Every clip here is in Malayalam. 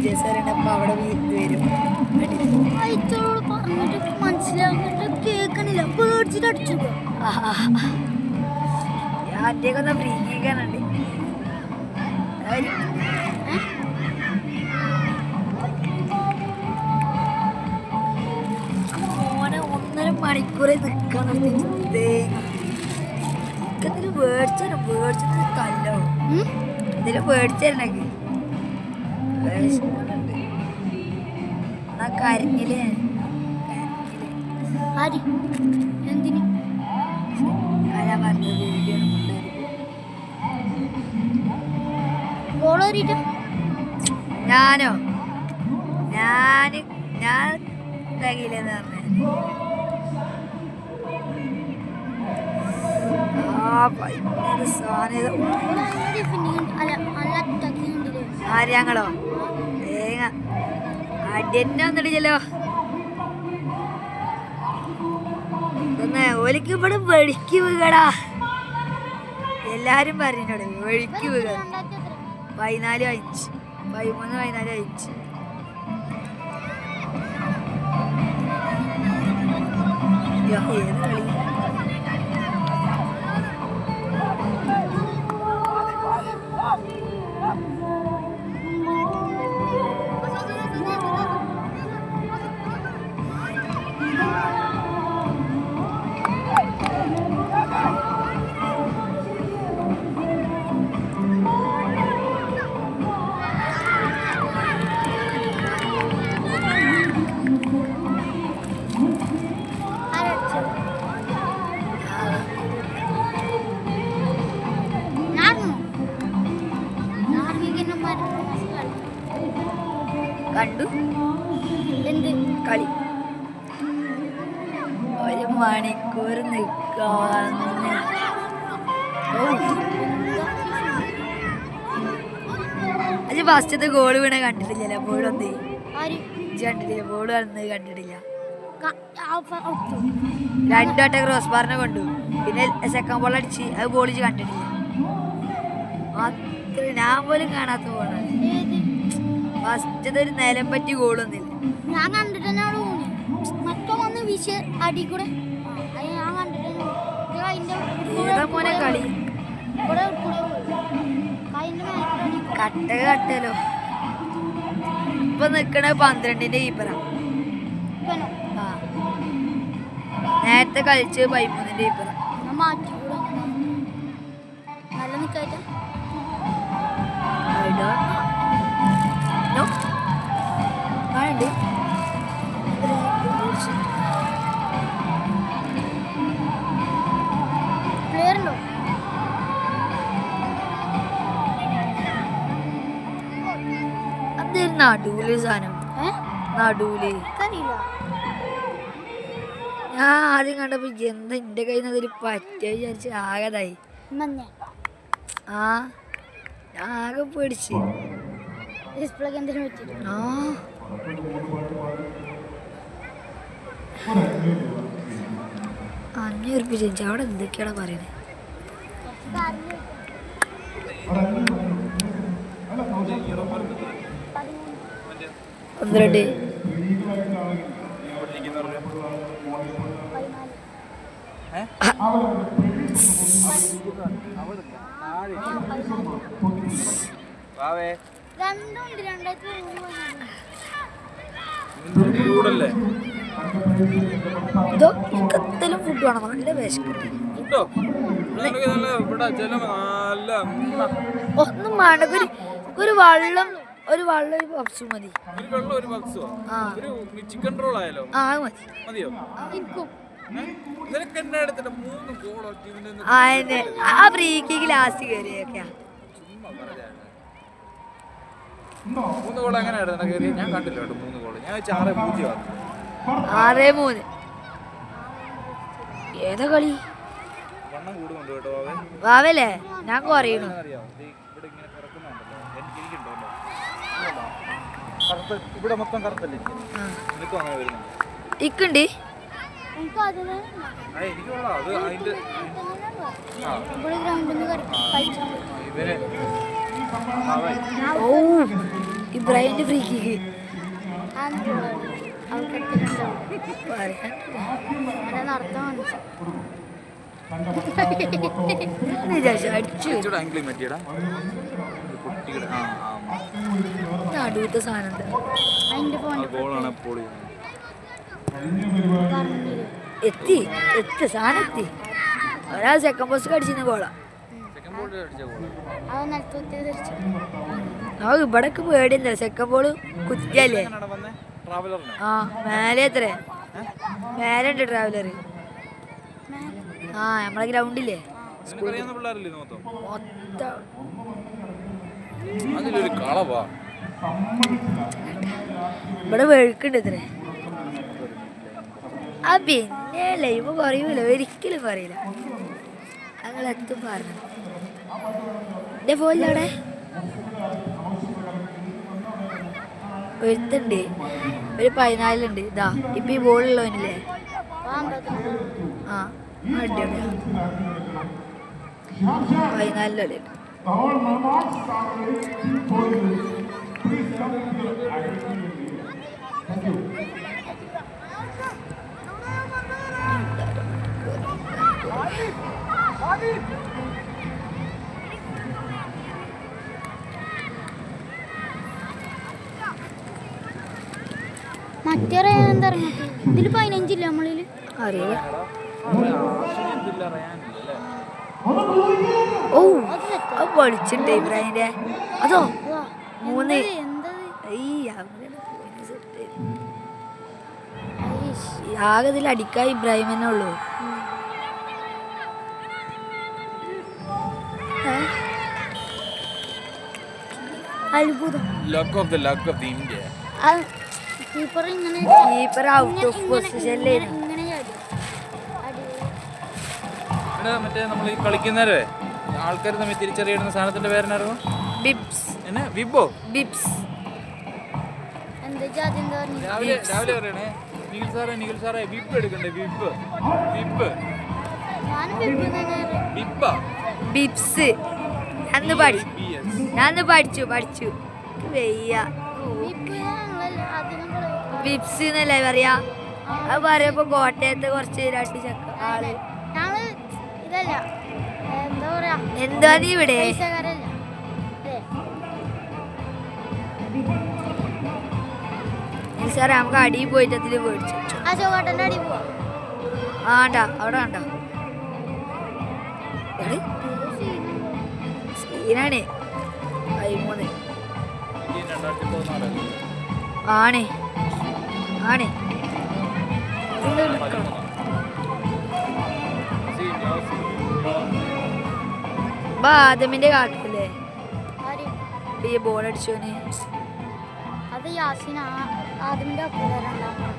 ടീച്ചേഴ്സ് പറയണപ്പോൾ അവിടെ വരും. മനസ്സിലാക്കിട്ട് കേൾക്കണില്ല, പേടിച്ചിട്ട് അടിച്ചു. ആദ്യമൊക്കെ ഒന്ന് ഫ്രീ കേൾക്കാനുണ്ട്. മോനെ 1.5 മണിക്കൂറെ നിൽക്കാൻ നിർത്തി. എന്തെങ്കിലും മേടിച്ചു തല്ലോ, എന്തെങ്കിലും മേടിച്ചേരണക്ക് എന്നാ കരഞ്ഞില്ലേ? എന്തിന് ആരാ പറഞ്ഞത്? ഞാനോ? ഞാൻ തകിലെന്ന് പറഞ്ഞു. ഞങ്ങളോ തേങ്ങ അടിയെന്നെ വന്നിട്ടില്ലല്ലോ. ഓലിക്ക് ഇവിടെ വെടിക്ക് വീകടാ. എല്ലാരും പറഞ്ഞോട് വെടിക്ക് വീക. 14 അയച്ച് 13-14 അയച്ച്. ഏത് കളി? കണ്ടു എന്ത് കളി 1 മണിക്കൂർ നിൽക്കാൻ. അത് ഫസ്റ്റത്തെ ഗോള് വീണ കണ്ടിട്ടില്ലല്ലോ. ബോളൊന്നേ കണ്ടിട്ടില്ല. ബോള് കളന്നത് കണ്ടിട്ടില്ല. 2 വട്ടം ക്രോസ് ബാറിനെ കൊണ്ടു. പിന്നെ സെക്കൻഡ് ബോൾ അടിച്ച് അത് ബോളിച്ച് കണ്ടിട്ടില്ല. അത്ര ഞാൻ പോലും കാണാത്ത ബോളാണ്. ഫസ്റ്റത്തെ ഒരു നിലം പറ്റി ഗോളൊന്നില്ല. ഞാൻ കണ്ടിട്ട് അടി കൂടെ മോനെ കളി കട്ടലോ. ഇപ്പൊ നിക്കണ 12ന്റെ കീപ്പറാ. നേരത്തെ കളിച്ച് 13ന്റെ കീപ്പറാ. ആണ്ട് അതൊരു നടൂല് സാധനം. നടൂല് ഞാൻ ആദ്യം കണ്ടപ്പോ എന്താ എന്റെ കയ്യിൽ നിന്ന് അതിൽ പറ്റിയ വിചാരിച്ച് ആകതായി. ഞാൻ ആകെ പേടിച്ച്. ആ 500 ഉറുപ്പിക ചോദിച്ചു. അവിടെ എന്തൊക്കെയാണ് പറയണേ? പന്ത്രണ്ട് ഇതോ ഇക്കത്തെല്ലാം ഫുഡ് വേണം. നല്ല വിശക്കുണ്ട്. ഒന്നും വേണ്ട. ഒരു വെള്ളം ഒരു പപ്സും മതി. ചിക്കൻ റോൾ ആയാലോ? മതിയോ? ആ ഫ്രീക്ക് ലാസ്റ്റ് കയറിയൊക്കെയാ. 3 ഗോൾ എങ്ങനെയായിരുന്നു കയറി? ഞാൻ കണ്ടില്ല കേട്ടോ 3 ഗോൾ. ഞാൻ 6-0 6-3. ഏതാ കളി? വണ്ണം കൂടുന്നുണ്ട് കേട്ടോ വാവല്ലേ? ഞാൻ കുറയണു. ഇവിടെ മൊത്തം കറുത്തല്ലേ? എനിക്കും അങ്ങനെ വരുന്നുണ്ട്. ഇക്കുണ്ട്. ഇബ്രാഹിമിന്റെ ഫ്രീ കിക്ക് അവൾക്ക് എത്തിയിട്ടുണ്ടാവും പറയാനില്ല. എന്നെ നടത്താൻ കാണിച്ചു എന്ന് വിചാരിച്ചു അടിച്ചു ഇച്ചിരി ആംഗിൾ മാറ്റിയടാ കുട്ടിയുടെ നടുവത്തെ സാധനം ഉണ്ട്. അതിന്റെ ഫോണിൽ ഗോളാണ് പൊളി. എത്തി സാധനം എത്തി. ഒരാൾ സെക്കൻഡ് പോസ്റ്റ് അടിച്ചിരുന്ന ഗോളാ. സെക്കൻഡ് ബോൾ അടിച്ച ഗോൾ. അത് നിലത്തുത്തി ധരിച്ചു നമുക്ക് ഇവിടൊക്കെ പേടിയില്ല. സെക്കൻഡ് ബോള് കുത്തിയല്ലേ. എങ്ങനെയാണ് വന്നേ? ട്രാവലറിന് ആ മേലെ എത്ര മേലെ ഉണ്ട് ട്രാവലർ. ആ നമ്മളെ ഗ്രൗണ്ടില്ലേ അറിയാവുന്ന പിള്ളേരല്ലേ ഇത് മൊത്തം? മൊത്തം അതിലൊരു കളവാ. ഇവിടെ വെഴുക്കുണ്ട് ഇത്രേ. ആ പിന്നെ ലൈവ് കുറയൂല, ഒരിക്കലും കുറയില്ല. ഞങ്ങൾ എത്തും പറഞ്ഞു. എന്റെ ഫോണിൽ അവിടെ ഒരുത്തുണ്ട്, ഒരു 14 ഇതാ ഇപ്പൊ ഈ ബോളുള്ളവനില്ലേ. ആ അടിപൊളിയാ. 14 മറ്റേ എന്താ ഇതില് 15 ഇല്ല നമ്മളില് അറിയില്ല. ഇതില്ല, അറിയാനില്ലല്ലേ? ഓ അത് പൊളിച്ചിട്ടുണ്ട് ഇബ്രാഹിമിന്റെ. അതോ 3 ആകെ ഇതിൽ അടിക്കാൻ ഇബ്രാഹിം തന്നെ ഉള്ളൂ. അത്ഭുതം. Luck of the India. Keeper ഇങ്ങനെ കീപ്പർ ഔട്ട് ഓഫ് പൊസിഷനിലായിരുന്നു. ഇങ്ങനെ ചാടി. ഇവിടെ മറ്റേ നമ്മൾ ഈ കളിക്കുന്നവരെ ആൾക്കാർ തമ്മിൽ തിരിച്ചറിയുന്ന സാധനത്തിന്റെ പേരെന്നായിരുന്നു? ബിബ്സ്. എന്നെ വിബോ. ബിബ്സ്. എന്താ ജാതി എന്താ പറഞ്ഞു രാവിലെ പറയണേ നിഖിൽ സാറേ വിബ് എടുക്കണ്ടേ? വിബ് ഞാനും ബിബു തന്നെ വിബാ ബിബ്സ്. ഞാന്ന് പഠിച്ചു വയ്യ. ബിബു ഞങ്ങളല്ല അധികം കളി ബിബ്സ് എന്നല്ലേ പറയാ. അത് പറയുമ്പോ കോട്ടയത്ത് കുറച്ച് 2 ആള് ഞങ്ങള് ഇതല്ല എന്താ പറയാ എന്താ നീ ഇവിടെ പൈസക്കാരല്ല സാറേ നമുക്ക് അടിയിൽ പോയിട്ട് അതിൽ മേടിച്ചു. ആ ചോക്കാട്ടൻ്റെ അടി പോവാ. ആണ്ടാ അവിടെ കണ്ടോ സീനാണ് 13 ആണ് ആദമിന്റെ കാട്ടില്ലേ ആര്? ഈ ബോൾ അടിച്ചോന്. അത് യാസിൻ ആദ്യമിന്റെ ഒപ്പുകാരുണ്ടാവും.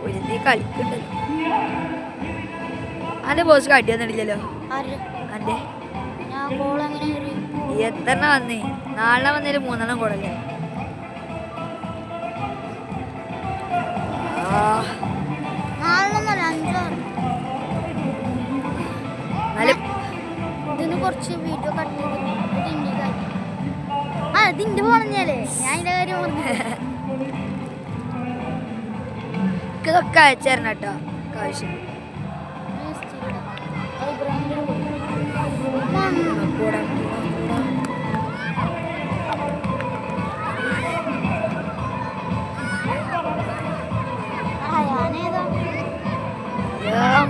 ഒരു കളിക്കുണ്ടല്ലോ. അന്റെ ബോസ് കടിയൊന്നുമില്ലല്ലോ. ആര്? അന്റെ ഞാൻ ഗോൾ എങ്ങനെ ഒരു എത്ര വന്നേ? 4 വന്നേല് 3 കൂടല്ലേ. 4 5 ഇതിന് കുറച്ച് വീഡിയോ കട്ട് ചെയ്തിട്ട് ഇതിന്റെ പറഞ്ഞാലേ ഞാൻ ഇതിന്റെ കാര്യം പറഞ്ഞു. ഇതൊക്കെ അയച്ചേരണം കേട്ടോ കാശ്.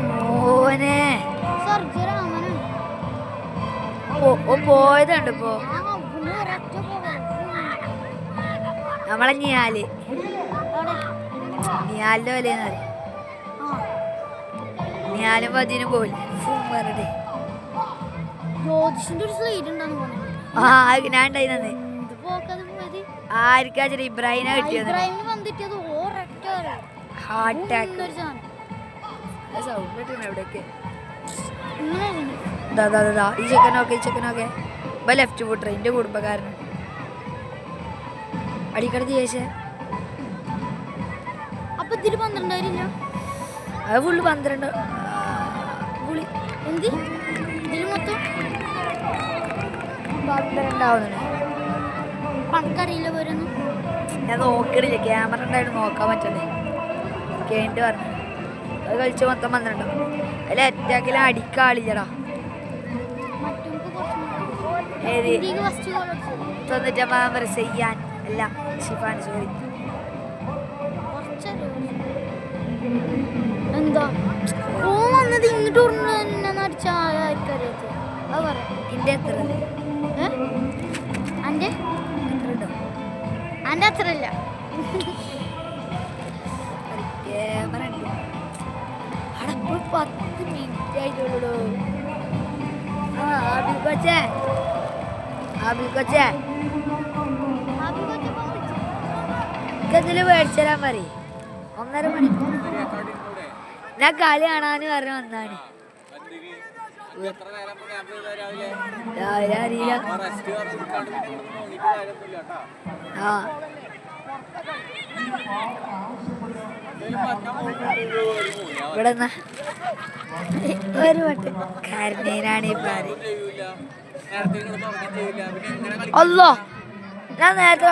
മോനെ പോയതുണ്ട് ഇപ്പോ നമ്മളെ നിയാലിന്റെ വിലയെന്ന് പറയും. നിയാലും 10 പോയില്ല. ജ്യോതിഷിന്റെ ഒരു സ്ലൈഡ് ഉണ്ടെന്ന് പറഞ്ഞു. ഞാൻ ഉണ്ടായിരുന്നത് ആർക്കാ ചെറിയ ഇബ്രാഹിമിനെ കിട്ടിയത്. ഹാർട്ട് അറ്റാക്ക് സൗണ്ട് കിട്ടണം എവിടെയൊക്കെ. ഈ ചെക്കനൊക്കെ ഇപ്പൊ ലെഫ്റ്റ് ഫുട്ടർ എന്റെ കുടുംബക്കാരന് അടിക്കടത്ത് ചേച്ചേ. അപ്പൊ ഇതില് 12 അത് ഫുള്ള് 12 എന്ത് ഇതിൽ മൊത്തം 12 പണക്കറിയില്ല പോരൊന്നും. ഞാൻ നോക്കണില്ല, ക്യാമറ ഉണ്ടായിട്ട് നോക്കാൻ പറ്റണ്ടേ. കേട്ട് പറഞ്ഞു അത് കളിച്ച് മൊത്തം 12. അതിൽ അറ്റാക്കിൽ അടിക്കാളില്ലടാ. മറ്റവർക്ക് കുറച്ച് ഏത് ഇതിക്ക് ഫസ്റ്റ് ഗോൾ അടിച്ചത് 95 ചെയ്യാൻ അല്ല ഷിഫാൻ സോറി. കുറച്ചറിയോ എന്താ ഓ വന്നത് ഇങ്ങോട്ട് ഉടനെ അടിച്ച ആർക്കും അറിയാത്ത അത് പറയാം. എൻ്റെ എത്ര അൻ്റെ ഉണ്ടോ അൻ്റെ അത്ര ഇല്ല. ക്യാമറ ഉണ്ട് അവിടെ ഇപ്പോൾ 10 മിനിറ്റ് ആയിട്ടുള്ളൂ. ആ ആബിൽ കൊച്ചേ എന്തെങ്കിലും മേടിച്ചു തരാൻ പറയും. 1.5 മണിക്കൂർ ഞാൻ കളി കാണാന് പറഞ്ഞ് വന്നാണ്. രാവിലെ അറിയില്ല. ആ ഇവിടെ ഒരു വട്ടം കരഞ്ഞേനാണ് ഈ പാതി. അല്ലോ ഞാൻ നേരത്തെ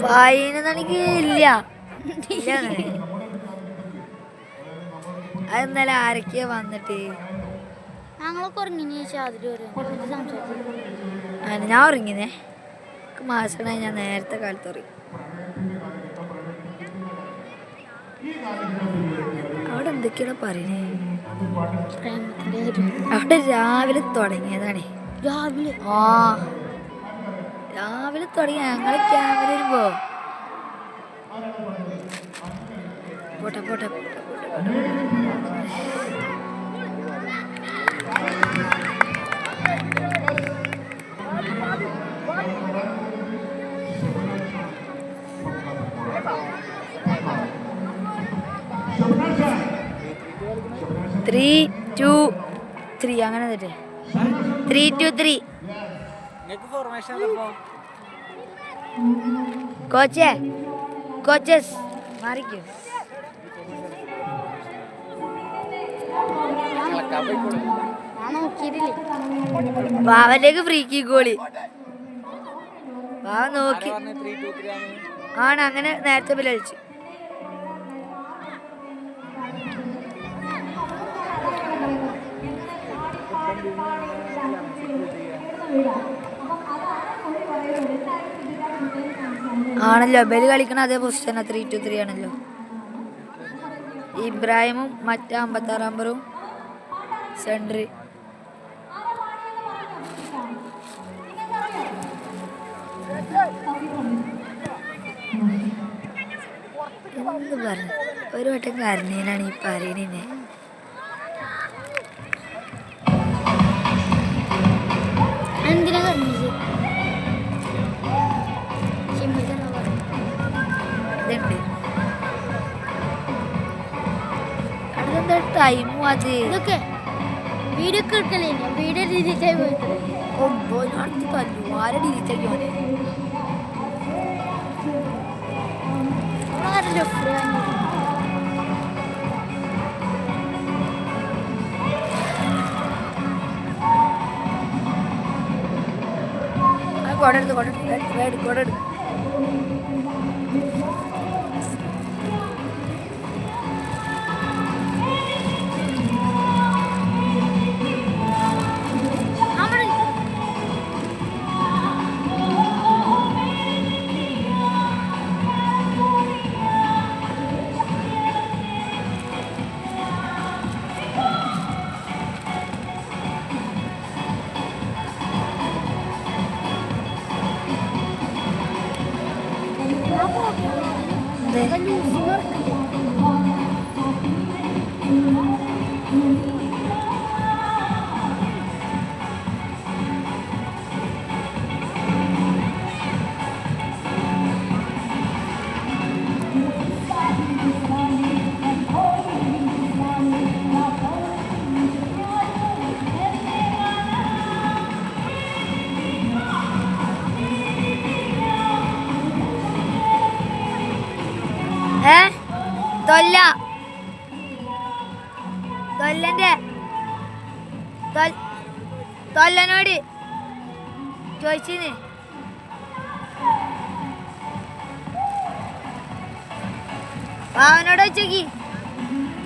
11 മണിക്ക് ഇല്ല. അത് ഇന്നലെ ആരൊക്കെയാ വന്നിട്ട് ഞങ്ങളൊക്കെ ഉറങ്ങിന് ചോദിച്ചാൽ അതിൽ സംസാരിച്ചു. ഞാൻ ഉറങ്ങിനേ. മാസമായി ഞാൻ നേരത്തെ കാലത്ത് ഉറങ്ങി. അവിടെ എന്തൊക്കെയാണ് പറയണേ? അവിടെ രാവിലെ തുടങ്ങിയതാണേ. രാവിലെ രാവിലെ തുടങ്ങി. ഞങ്ങള് ക്യാമറ വരുമ്പോ പോട്ടെ പോട്ടെ പോട്ടെ ത്രീ ടു ത്രീ അങ്ങനെ തെറ്റേ 3-2-3. കോച്ചസ് മാറിക്കോ. ഞാൻ നോക്കിയിട്ടില്ലേ. വാവലേക്ക് ഫ്രീ കിക്ക് ഗോളി. വാവ നോക്കി ആണ് അങ്ങനെ നേരത്തെ ബില്ല് കളിച്ചു. ആണല്ലോ ബലി കളിക്കണ അതേ പൊസിഷൻ 3-2-3 ആണല്ലോ. ഇബ്രാഹിമും മറ്റേ 56 നമ്പറും സെൻട്രി. എന്ത് പറഞ്ഞു ഒരു വട്ടം കരഞ്ഞേനാണ് ഈ പറയുന്നേ. എന്തിനാ കരഞ്ഞത്? ഇതുണ്ട് അതെന്താ ടൈമും അത് ഇതൊക്കെ വീഡിയോ ഒക്കെ എടുക്കലേ വീഡിയോ ഡിലീറ്റായി പോയിട്ട് അടുത്ത് കല്ലു ആരെ ഡിലീറ്റാക്കി പോണേ. കൊടെടുത്ത് തൊല്ല തൊല്ലന്റെ തൊല്ലനോട് ചോദിച്ചിന് വാവനോട് വെച്ചോക്കി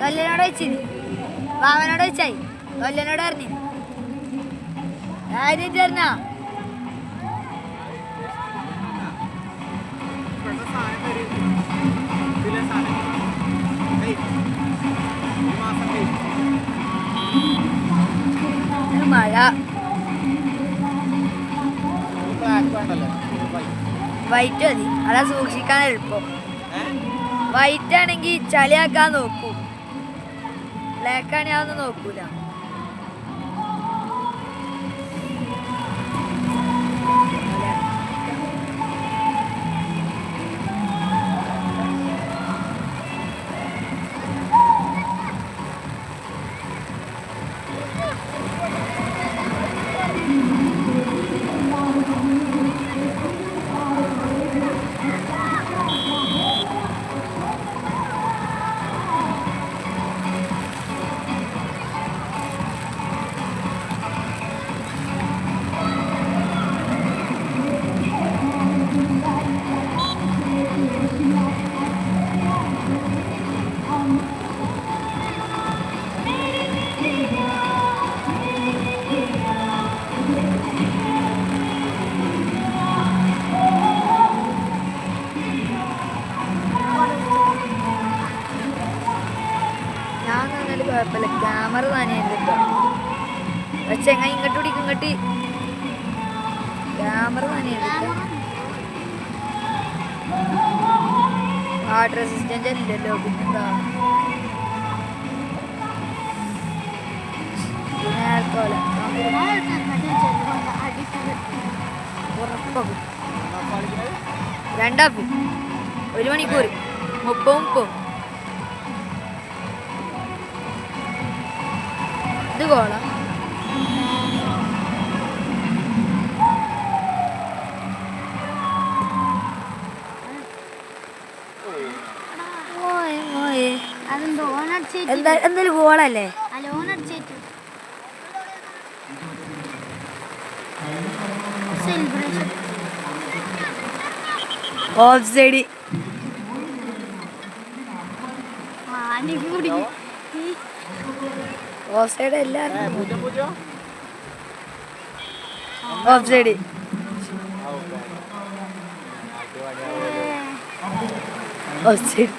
തൊല്ലനോട് വെച്ചിന് വാവനോട് വെച്ചായി തൊല്ലനോട് പറഞ്ഞു ആദ്യം ചേർന്നാ മഴ വൈറ്റ് മതി അതാ സൂക്ഷിക്കാൻ എളുപ്പം വൈറ്റ് ആണെങ്കിൽ ചളിയാക്കാൻ നോക്കൂ ബ്ലാക്ക് ആണെങ്കിൽ അതൊന്നും നോക്കൂല കുഴപ്പമില്ല ക്യാമറ നനയുണ്ട് പക്ഷെ എങ്ങനെ ഇങ്ങോട്ട് പിടിക്കും ഇങ്ങോട്ട് ക്യാമറ നനയുണ്ട് വാട്ടർ റെസിസ്റ്റന്റ് അല്ലല്ലോ പിന്നെന്താ ഉറപ്പാക്കും 2 ഹാഫ് 1 മണിക്കൂർ 30 ഇത് കോള എന്തായാലും ഗോളല്ലേ ഓഫ് സൈഡ് ഓഫ് സൈഡ് എല്ലാവരും ഓഫ് സൈഡ് ഓഫ് സൈഡ്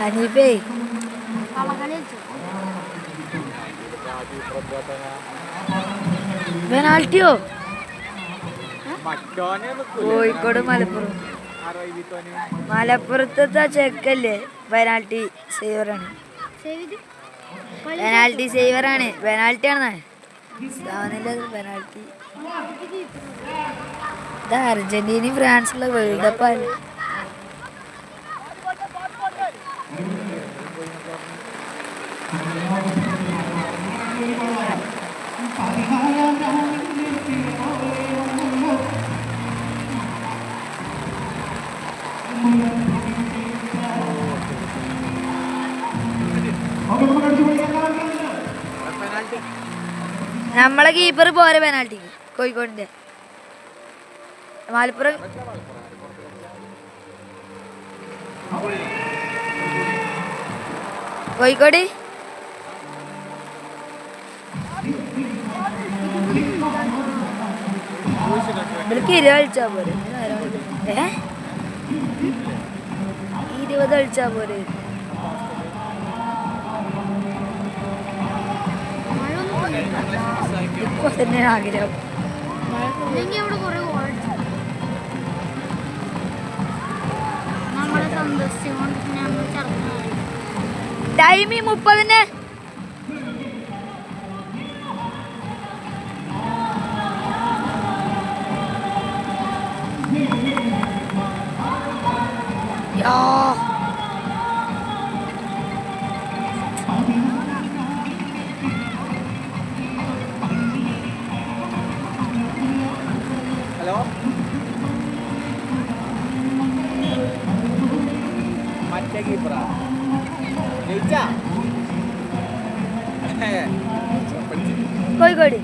ഹനീഫേ പെനാൽറ്റിയോ കോഴിക്കോട് മലപ്പുറത്തെ ചെക്കല്ലേ പെനാൽറ്റി സേവറാണ് പെനാൽറ്റി ആണ് പെനാൽറ്റി ഇത് അർജന്റീനയും ഫ്രാൻസുള്ള വേൾഡ് കപ്പാണ് നമ്മളെ കീപ്പർ പോരെ പെനാൽറ്റിക്ക് കോഴിക്കോടിന്റെ മലപ്പുറം കോഴിക്കോട് ഇവർക്ക് 20 കളിച്ചാ പോരെ 20 കളിച്ചാ പോരെ തന്നെ ആഗ്രഹം ടൈമി 30 മറ്റേ കീപ്പറാ ജയിച്ചാ കോഴിക്കോട്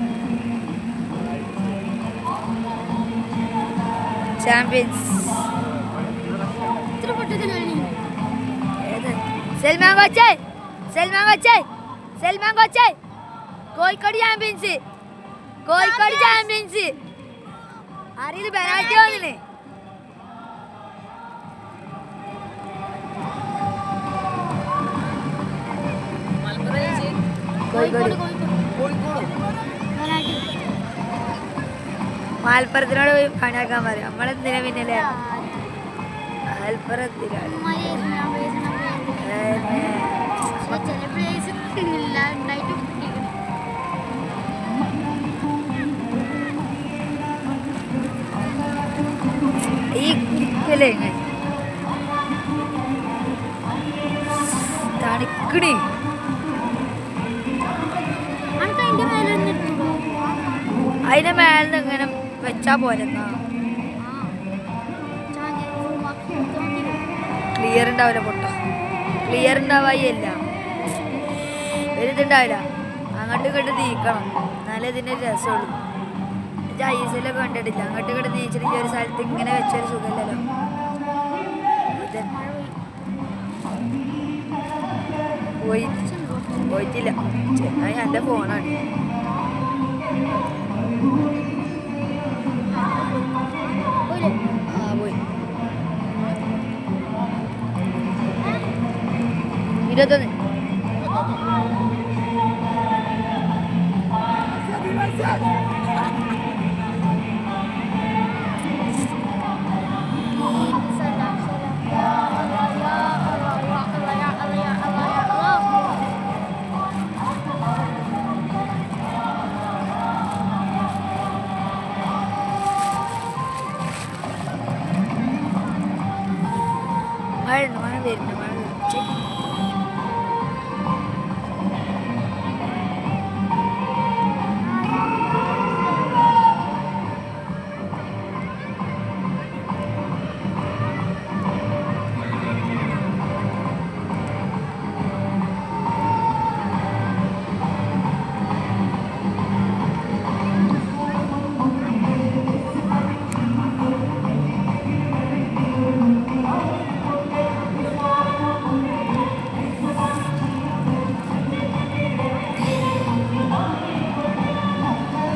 ചാമ്പ്യൻസ്. ഇത്ര പൊട്ടത്തിൽ കളി. സൽമാൻ കൊച്ചേ, സൽമാൻ കൊച്ചേ, സൽമാൻ കൊച്ചേ. Kozhikode champions, Kozhikode champions. അറിയില്ല പെനാൽറ്റി വന്നില്ലേ? കോഴിക്കോട് മലപ്പുറത്തിനോട് പോയി പണിയാക്കാൻ പറയും. നമ്മളെന്തിനാ പിന്നല്ലേ മലപ്പുറത്തിനാണ്. ചില പ്ലേസ് ഇല്ല ഉണ്ടായിട്ട് ഈ കുരിക്കല്ലേ തണുക്കണേ. അനക്ക് അതിന്റെ മേലെ അതിന്റെ മേലെ ഇങ്ങനെ വെച്ചാ പോരെന്നാ ക്ലിയർ ഉണ്ടാവില്ല. പൊട്ട ക്ലിയർ ഉണ്ടാവായില്ല, ഒരിതുണ്ടാവില്ല. അങ്ങോട്ട് ഇങ്ങോട്ട് നീക്കണം എന്നാലേ ഇതിൻ്റെ രസമുള്ളൂ. ഐസലൊക്കെ കണ്ടിട്ടില്ല. അങ്ങോട്ട് ഇങ്ങോട്ട് നീച്ചിട്ട് ഒരു സ്ഥലത്ത് ഇങ്ങനെ വെച്ചൊരു സുഖമില്ലല്ലോ. പോയിട്ടില്ല. ചെന്നായി എൻ്റെ ഫോണാണ്. ആ പോയി 21. മഴ വരുന്നു. മഴ വെച്ച്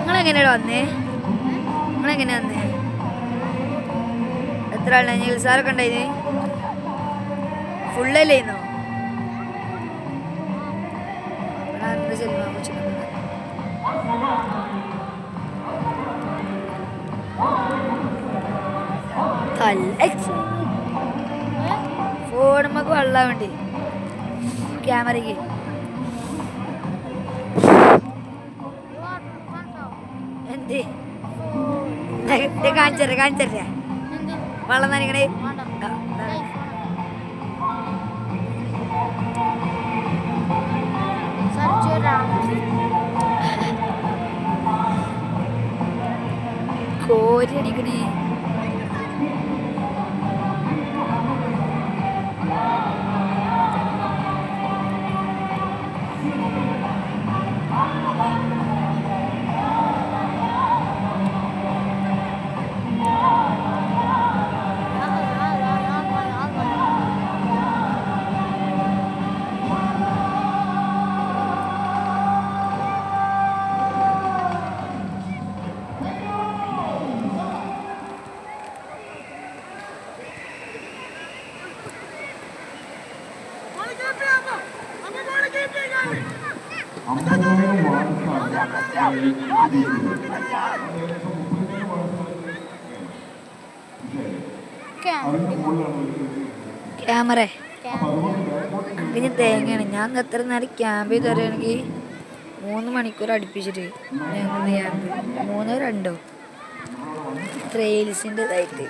നിങ്ങളെങ്ങനെയാണ് വന്നേ? നിങ്ങളെങ്ങനെയാ വന്നേ? എത്ര ആളാ? സാറൊക്കെ ഉണ്ടായിന്? ഫുള്ളല്ലേ ഇന്നോ? ഫോണുമ്മക്ക് വെള്ളം വേണ്ടി ക്യാമറയ്ക്ക്. എന്ത് കാണിച്ചേ വെള്ളം നനക്കണേ. കോരി അടിക്കണേ. ക്യാമറ ഇതിന് തേങ്ങയാണ്. ഞാൻ എത്ര നേരം ക്യാമ്പ് ചെയ്ത് തരുകയാണെങ്കിൽ 3 മണിക്കൂർ അടുപ്പിച്ചിട്ട് ഞങ്ങൾ ക്യാമ്പ് 3-2 ട്രെയിൽസിൻ്റെതായിട്ട്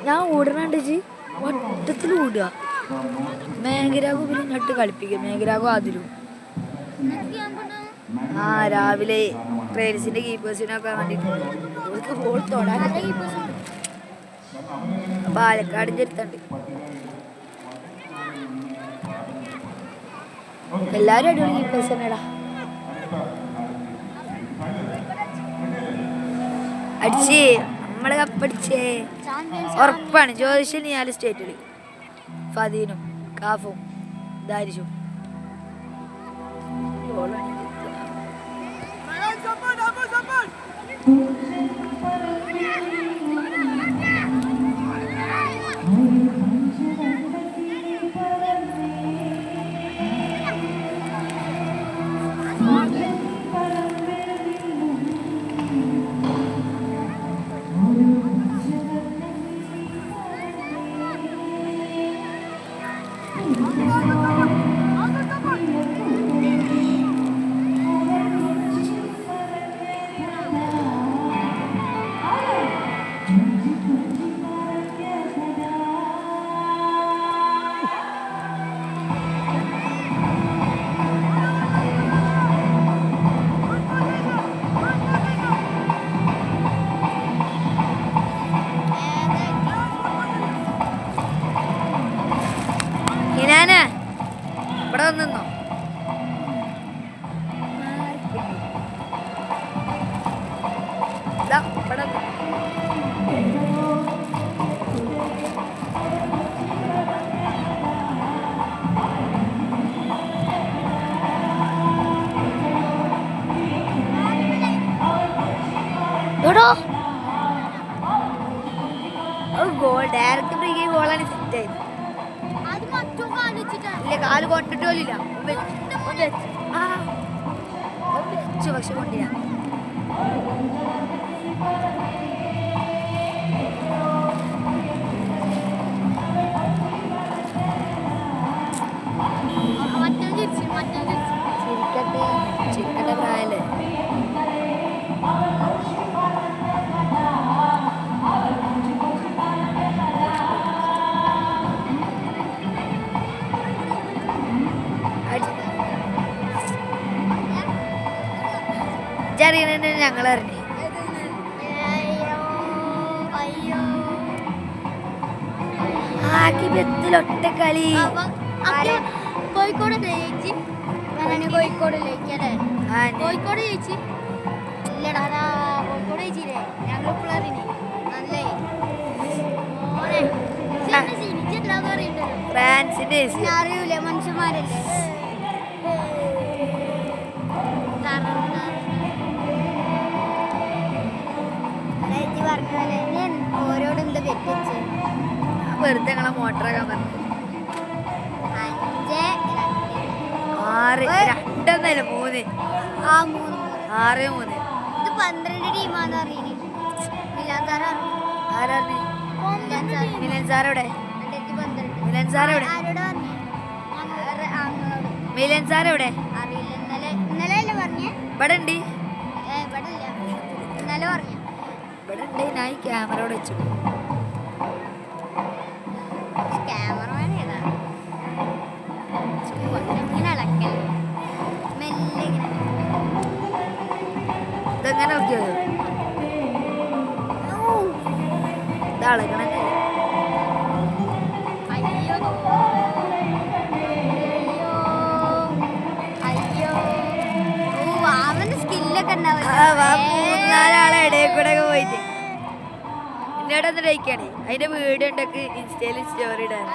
ഞാൻ ഓടണുണ്ട്. വട്ടത്തിൽ ഓടുക. മേഘരാഗു പിന്നെ നട്ട് കളിപ്പിക്കുക. മേഘരാഗു അതിലും രാവിലെ ട്രെയിൽസിൻ്റെ കീപ്പേഴ്സിനൊക്കെ വേണ്ടിയിട്ട് ബോൾ തൊടാൻ പാലക്കാടിൻ്റെ അടുത്തുണ്ട്. എല്ലാരും അടിപൊളി കീപ്പേഴ്സ് തന്നെടാ. അടിച്ചേ നമ്മള് കപ്പടിച്ചേ ഉറപ്പാണ്. ജ്യോതിഷന് 4 സ്റ്റേറ്റ് കളിക്കും. ഫദീനും കാഫും ദാരിഷും. ഞാന് ഇവിടെ വന്നോ ഇവിടെ ഗോൾ ഡയറക്റ്റ് ഫ്രീ ഗോളാണ് സെറ്റ് ആയത്. ഇല്ല കാല് കൊണ്ടിട്ട് പോലില്ല. പക്ഷെ കൊണ്ടില്ല. ചിരിക്കട്ടെ പ്രായല്ലേ. അറിയണ ഞങ്ങൾ അറിഞ്ഞു. ഒറ്റ കളി കോഴിക്കോട് ജയിച്ച് കോഴിക്കോട് ജയിക്കല്ലേ? കോഴിക്കോട് ജയിച്ച് ഇല്ലടാ കോഴിക്കോട് ജയിച്ചില്ലേ? ഞങ്ങൾ പിള്ളേരിന് നല്ലേ ഫ്രാൻസിന്റെ അറിയൂലേ മനുഷ്യന്മാരല്ലേ. ഓരോട് എന്താ വെറ്റിച്ച് വെറുതെ ഞങ്ങളെ മോട്ടറാക്കാൻ പറഞ്ഞു. 6 2 3 6 3 ഇത് 12 ടീമാന്ന് അറിയില്ലേ? മിലൻ സാറോടെ മിലൻ സാറോടെ മിലൻ സാറോടെ അറിയില്ല. ഇന്നലെ അല്ലേ പറഞ്ഞേ? ഇവിടെ ഉണ്ട്. ഇവിടെ ഇല്ല, ഇന്നലെ പറഞ്ഞു. ഇവിടെ ഉണ്ട്. ഞാൻ ഈ ക്യാമറ ഇവിടെ വെച്ചു. ക്യാമറമാൻ ഏതാ? ഇങ്ങനെ ഇളക്കല്ലേ മെല്ലെ ഇങ്ങനെ. ഇതെങ്ങനെ നോക്കിയത്? ഇളകണല്ലേ. അയ്യോ അയ്യോ അവന്റെ സ്കില്ലൊക്കെ മൂന്നാലാളെ ഇടയിൽ കൂടെ ഒക്കെ പോയിട്ട് എന്നോട് ഒന്ന് കഴിക്കാണേ. അതിന്റെ വീഡിയോ ഉണ്ടൊക്കെ ഇൻസ്റ്റയില് സ്റ്റോറി ഇടാൻ.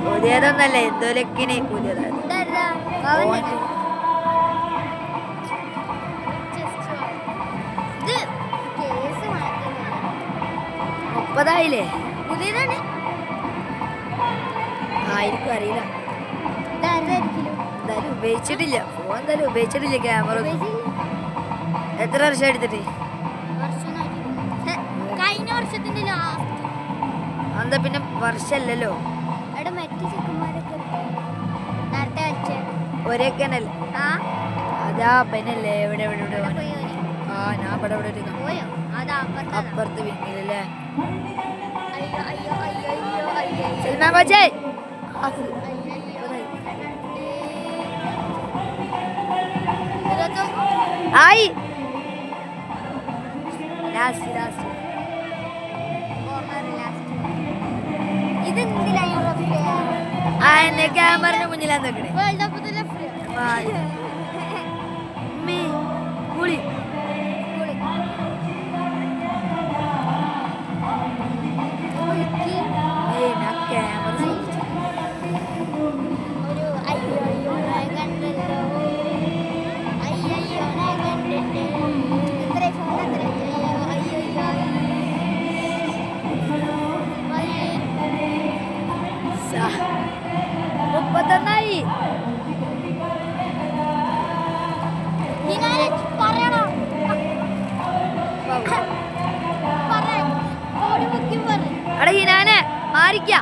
പുതിയതൊന്നല്ല, എന്തോലൊക്കെ പുതിയതാണ്. മുപ്പതായില്ലേ? പുതിയതാണ് ആയിരിക്കും, അറിയില്ല. എന്തായാലും ഉപയോഗിച്ചിട്ടില്ല. ഫോൺ എന്തായാലും ഉപയോഗിച്ചിട്ടില്ല. ക്യാമറ എത്ര വർഷം എടുത്തിട്ട്? കഴിഞ്ഞ വർഷത്തിന്റെ എന്താ പിന്നെ വർഷല്ലല്ലോ. ഒരേക്കെ അതാ പനല്ലേ. എവിടെ എവിടെ ഇവിടെ ആ ഞാൻ ഇവിടെ ഇവിടെ അപ്പുറത്ത് വീട്ടിലല്ലേ. സിനിമ കോച്ചേ ആയി ലാസ്റ്റ് ഇതെന്തിനാണ് റഫേ? ആ എന്നെ ക്യാമറയുടെ മുന്നിലാണ് നിൽക്കണേ വേൾഡ് കപ്പിലെ റഫേ. കുളി ഞാൻ ക്യാമറ ഒരു അയ്യോ അയ്യോ കണ്ടല്ലോ, അയ്യോ കണ്ടിട്ട് എത്ര ഫോൺ എത്ര അയ്യോ അയ്യോ മുപ്പത്തൊന്നായി പറയണോ? പറയാ ഓടി മുക്കി പറ. അട ഹിനാനെ മാറിക്ക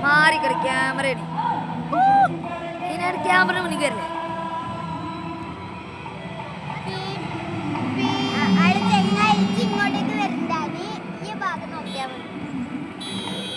മാറിക്കട ക്യാമറ ഹിനാൻ ക്യാമറ മുന്നിൽ കയറില്ലേ ഇങ്ങോട്ടേക്ക് വരണ്ട, നീ ഈ ഭാഗം നോക്കിയാൽ മതി.